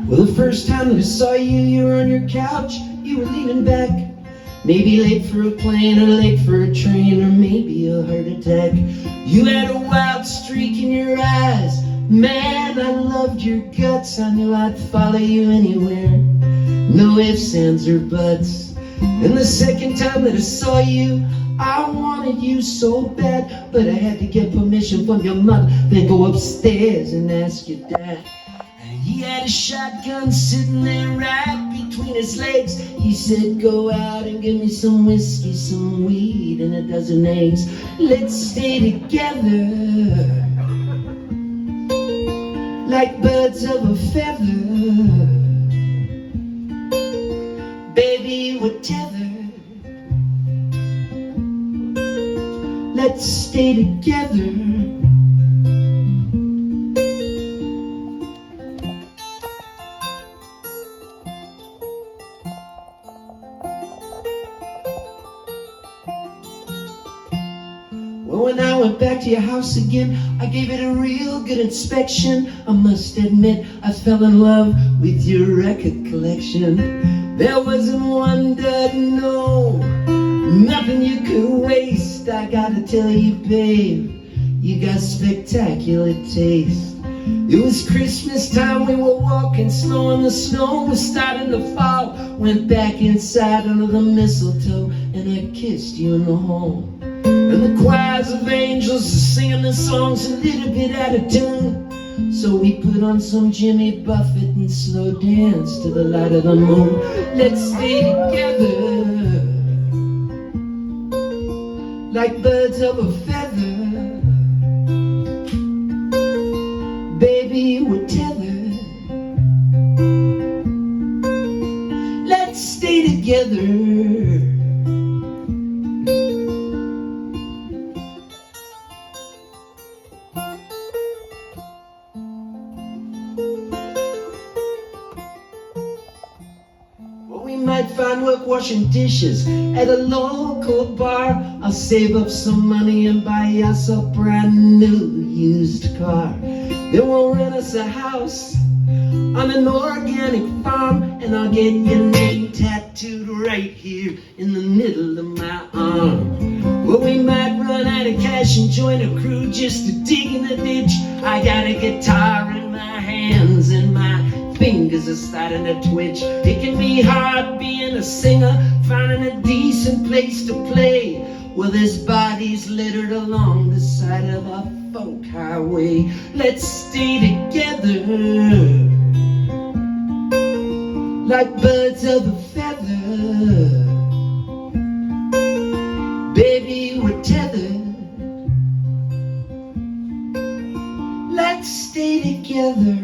Well, the first time that I saw you, you were on your couch, you were leaning back. Maybe late for a plane, or late for a train, or maybe a heart attack. You had a wild streak in your eyes. Man, I loved your guts. I knew I'd follow you anywhere. No ifs, ands, or buts. And the second time that I saw you, I wanted you so bad, but I had to get permission from your mother, then go upstairs and ask your dad. And he had a shotgun sitting there right between his legs. He said, go out and give me some whiskey, some weed, and a dozen eggs. Let's stay together like birds of a feather. Baby, we're tethered. Let's stay together. Well, when I went back to your house again, I gave it a real good inspection. I must admit, I fell in love with your record collection. There wasn't one dud, no, nothing you could waste. I gotta tell you, babe, you got spectacular taste. It was Christmas time, we were walking slow and the snow was starting to fall. Went back inside under the mistletoe and I kissed you in the hall. And the choirs of angels are singing the songs a little bit out of tune. So we put on some Jimmy Buffett and slow dance to the light of the moon. Let's stay together like birds of a feather. Baby, we're tethered. Let's stay together. We might find work washing dishes at a local bar. I'll save up some money and buy us a brand new used car. Then we'll rent us a house on an organic farm, and I'll get your name tattooed right here in the middle of my arm. Well, we might run out of cash and join a crew just to dig in the ditch. I got a guitar in my hands and my fingers are starting to twitch. It can be hard being a singer, finding a decent place to play. Well, there's bodies littered along the side of a folk highway. Let's stay together like birds of a feather. Baby, we're tethered. Let's stay together.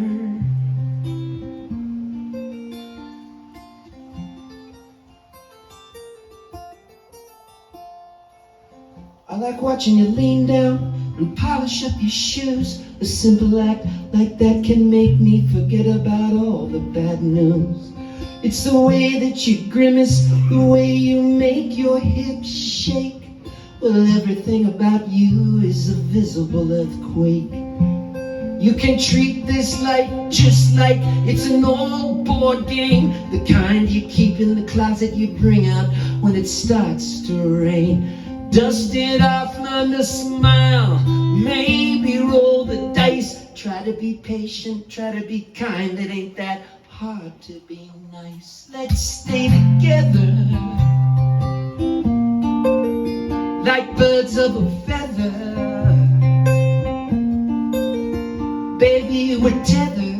I like watching you lean down and polish up your shoes. A simple act like that can make me forget about all the bad news. It's the way that you grimace, the way you make your hips shake. Well, everything about you is a visible earthquake. You can treat this life just like it's an old board game, the kind you keep in the closet you bring out when it starts to rain. Dust it off, learn to smile, maybe roll the dice. Try to be patient, try to be kind, it ain't that hard to be nice. Let's stay together like birds of a feather. Baby, we're tethered.